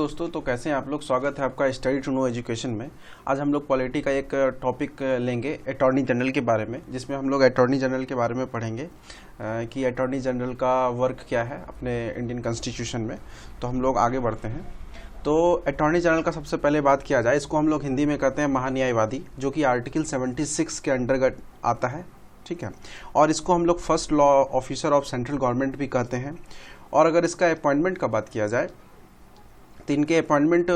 दोस्तों, तो कैसे हैं आप लोग। स्वागत है आपका स्टडी टू नो एजुकेशन में। आज हम लोग पॉलिटी का एक टॉपिक लेंगे अटॉर्नी जनरल के बारे में, जिसमें हम लोग अटॉर्नी जनरल के बारे में पढ़ेंगे कि अटॉर्नी जनरल का वर्क क्या है अपने इंडियन कॉन्स्टिट्यूशन में। तो हम लोग आगे बढ़ते हैं। तो अटॉर्नी जनरल का सबसे पहले बात किया जाए, इसको हम लोग हिंदी में कहते हैं महान्यायवादी, जो कि आर्टिकल 76 के अंतर्गत आता है। ठीक है, और इसको हम लोग first law officer of central government भी कहते हैं। और अगर इसका अपॉइंटमेंट का बात किया जाए तो इनके अपॉइंटमेंट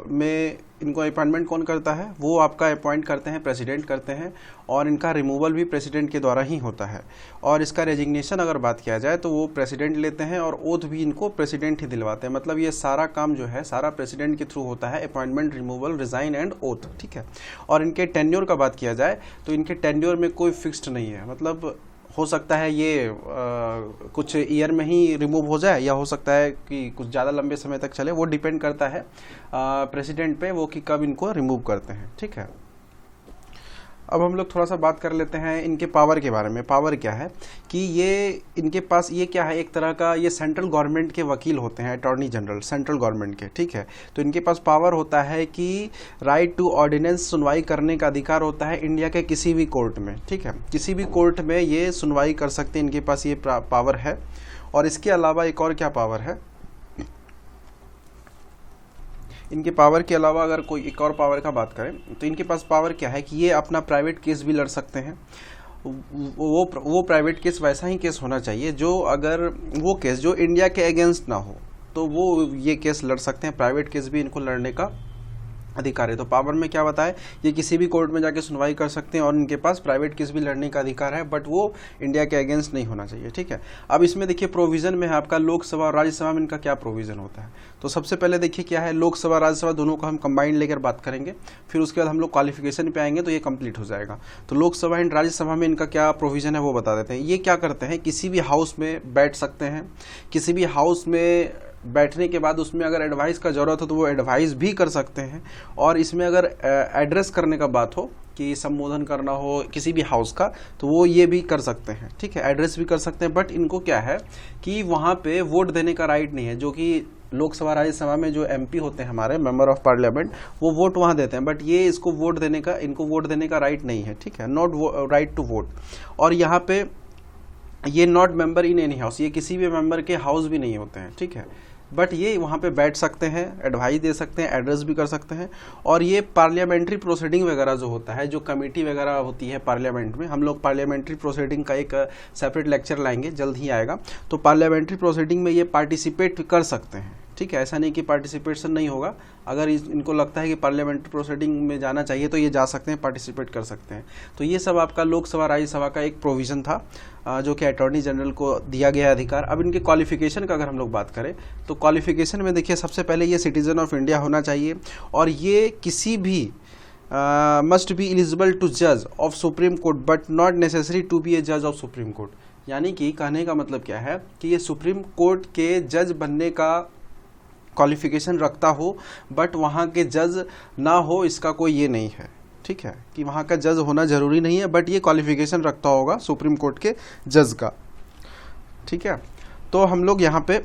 में इनको अपॉइंटमेंट कौन करता है, वो आपका अपॉइंट करते हैं, प्रेसिडेंट करते हैं। और इनका रिमूवल भी प्रेसिडेंट के द्वारा ही होता है। और इसका रेजिग्नेशन अगर बात किया जाए तो वो प्रेसिडेंट लेते हैं, और ओथ भी इनको प्रेसिडेंट ही दिलवाते हैं। मतलब ये सारा काम जो है सारा प्रेसिडेंट के थ्रू होता है, appointment, removal, resign and oath. ठीक है, और इनके टेन्योर का बात किया जाए तो इनके टेन्योर में कोई फिक्स्ड नहीं है। मतलब हो सकता है ये कुछ ईयर में ही रिमूव हो जाए, या हो सकता है कि कुछ ज़्यादा लंबे समय तक चले। वो डिपेंड करता है प्रेसिडेंट पे, वो कि कब इनको रिमूव करते हैं। ठीक है, अब हम लोग थोड़ा सा बात कर लेते हैं इनके पावर के बारे में। पावर क्या है कि ये इनके पास ये क्या है, एक तरह का ये सेंट्रल गवर्नमेंट के वकील होते हैं, अटॉर्नी जनरल सेंट्रल गवर्नमेंट के। ठीक है, तो इनके पास पावर होता है कि राइट टू ऑर्डिनेंस, सुनवाई करने का अधिकार होता है इंडिया के किसी भी कोर्ट में। ठीक है, किसी भी कोर्ट में ये सुनवाई कर सकते हैं, इनके पास ये पावर है। और इसके अलावा एक और क्या पावर है, इनके पावर के अलावा अगर कोई एक और पावर का बात करें तो इनके पास पावर क्या है कि ये अपना प्राइवेट केस भी लड़ सकते हैं। वो प्राइवेट केस वैसा ही केस होना चाहिए जो, अगर वो केस जो इंडिया के अगेंस्ट ना हो तो वो ये केस लड़ सकते हैं। प्राइवेट केस भी इनको लड़ने का अधिकार है। तो पावर में क्या बताए, ये किसी भी कोर्ट में जाके सुनवाई कर सकते हैं, और इनके पास प्राइवेट केस भी लड़ने का अधिकार है, बट वो इंडिया के अगेंस्ट नहीं होना चाहिए। ठीक है, अब इसमें देखिए प्रोविजन में है आपका लोकसभा और राज्यसभा में इनका क्या प्रोविजन होता है। तो सबसे पहले देखिए क्या है, लोकसभा राज्यसभा दोनों को हम कंबाइंड लेकर बात करेंगे, फिर उसके बाद हम लोग क्वालिफिकेशन पे आएंगे तो ये कंप्लीट हो जाएगा। तो लोकसभा एंड राज्यसभा में इनका क्या प्रोविजन है वो बता देते हैं। ये क्या करते हैं, किसी भी हाउस में बैठ सकते हैं, किसी भी हाउस में बैठने के बाद उसमें अगर एडवाइस का ज़रूरत हो तो वो एडवाइस भी कर सकते हैं। और इसमें अगर एड्रेस करने का बात हो कि संबोधन करना हो किसी भी हाउस का, तो वो ये भी कर सकते हैं। ठीक है, एड्रेस भी कर सकते हैं, बट इनको क्या है कि वहाँ पे वोट देने का राइट नहीं है। जो कि लोकसभा राज्यसभा में जो एमपी होते हैं हमारे मेंबर ऑफ पार्लियामेंट, वो वोट वहाँ देते हैं, बट ये इसको वोट देने का, इनको वोट देने का राइट नहीं है। ठीक है, नॉट राइट टू वोट। और यहाँ पे ये not member in any house, ये किसी भी मेंबर के हाउस भी नहीं होते हैं। ठीक है, बट ये वहाँ पे बैठ सकते हैं, एडवाइस दे सकते हैं, एड्रेस भी कर सकते हैं। और ये पार्लियामेंट्री प्रोसीडिंग वगैरह जो होता है, जो कमेटी वगैरह होती है पार्लियामेंट में, हम लोग पार्लियामेंट्री प्रोसीडिंग का एक सेपरेट लेक्चर लाएंगे, जल्द ही आएगा। तो पार्लियामेंट्री प्रोसीडिंग में ये पार्टिसिपेट कर सकते हैं। ठीक है, ऐसा नहीं कि पार्टिसिपेशन नहीं होगा। अगर इनको लगता है कि पार्लियामेंट्री प्रोसीडिंग में जाना चाहिए तो ये जा सकते हैं, पार्टिसिपेट कर सकते हैं। तो ये सब आपका लोकसभा राज्यसभा का एक प्रोविज़न था जो कि अटॉर्नी जनरल को दिया गया अधिकार। अब इनके क्वालिफिकेशन का अगर हम लोग बात करें तो क्वालिफिकेशन में देखिए सबसे पहले ये सिटीजन ऑफ इंडिया होना चाहिए, और ये किसी भी मस्ट बी एलिजिबल टू जज of supreme court but not necessary to be ए जज ऑफ सुप्रीम कोर्ट। यानी कि कहने का मतलब क्या है कि ये सुप्रीम कोर्ट के जज बनने का क्वालिफिकेशन रखता हो, बट वहाँ के जज ना हो, इसका कोई ये नहीं है। ठीक है, कि वहाँ का जज होना जरूरी नहीं है, बट ये क्वालिफिकेशन रखता होगा सुप्रीम कोर्ट के जज का। ठीक है, तो हम लोग यहाँ पे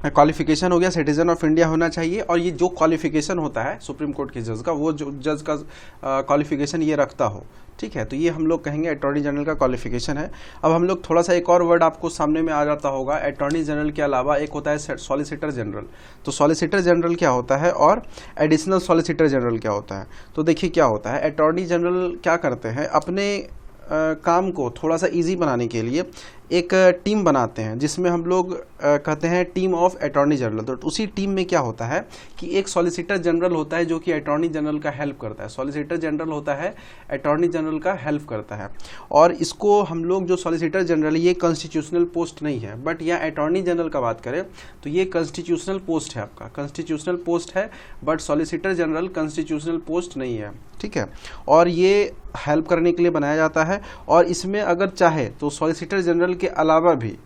क्वालिफिकेशन हो गया, सिटीजन ऑफ इंडिया होना चाहिए। और ये जो क्वालिफिकेशन होता है सुप्रीम कोर्ट के जज का, वो जो जज का क्वालिफिकेशन ये रखता हो। ठीक है, तो ये हम लोग कहेंगे अटॉर्नी जनरल का क्वालिफिकेशन है। अब हम लोग थोड़ा सा एक और वर्ड आपको सामने में आ जाता होगा, अटॉर्नी जनरल के अलावा एक होता है सॉलिसिटर जनरल। तो सॉलिसिटर जनरल क्या होता है और एडिशनल सॉलिसिटर जनरल क्या होता है। तो देखिए क्या होता है, अटॉर्नी जनरल क्या करते हैं, अपने काम को थोड़ा सा इजी बनाने के लिए एक टीम बनाते हैं, जिसमें हम लोग कहते हैं टीम ऑफ अटॉर्नी जनरल। तो उसी टीम में क्या होता है कि एक सॉलिसिटर जनरल होता है जो कि अटॉर्नी जनरल का हेल्प करता है। सॉलिसिटर जनरल होता है अटॉर्नी जनरल का हेल्प करता है। और इसको हम लोग जो सॉलिसिटर जनरल, ये कॉन्स्टिट्यूशनल पोस्ट नहीं है, बट यहाँ अटॉर्नी जनरल का बात करें तो ये कॉन्स्टिट्यूशनल पोस्ट है, आपका कॉन्स्टिट्यूशनल पोस्ट है, but solicitor general constitutional post नहीं है। ठीक है, और ये हेल्प करने के लिए बनाया जाता है। और इसमें अगर चाहे तो सॉलिसिटर जनरल के अलावा भी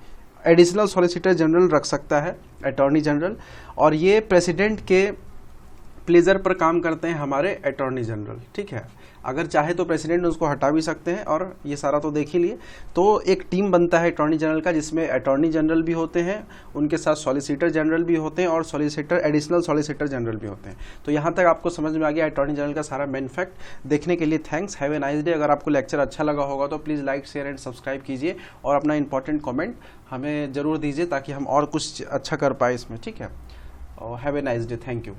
एडिशनल सॉलिसिटर जनरल रख सकता है अटॉर्नी जनरल। और ये प्रेसिडेंट के प्लेजर पर काम करते हैं हमारे अटॉर्नी जनरल, ठीक है। अगर चाहे तो प्रेसिडेंट उसको हटा भी सकते हैं, और ये सारा तो देख ही लिए। तो एक टीम बनता है अटॉर्नी जनरल का, जिसमें अटॉर्नी जनरल भी होते हैं, उनके साथ सॉलिसिटर जनरल भी होते हैं, और सॉलिसिटर एडिशनल सॉलिसिटर जनरल भी होते हैं। तो यहाँ तक आपको समझ में आ गया अटॉर्नी जनरल का सारा मेन फैक्ट। देखने के लिए thanks, have a nice day. अगर आपको लेक्चर अच्छा लगा होगा तो please like, share and subscribe कीजिए, और अपना इंपॉर्टेंट कमेंट हमें ज़रूर दीजिए ताकि हम और कुछ अच्छा कर पाए इसमें, ठीक है। और have a nice day, thank you.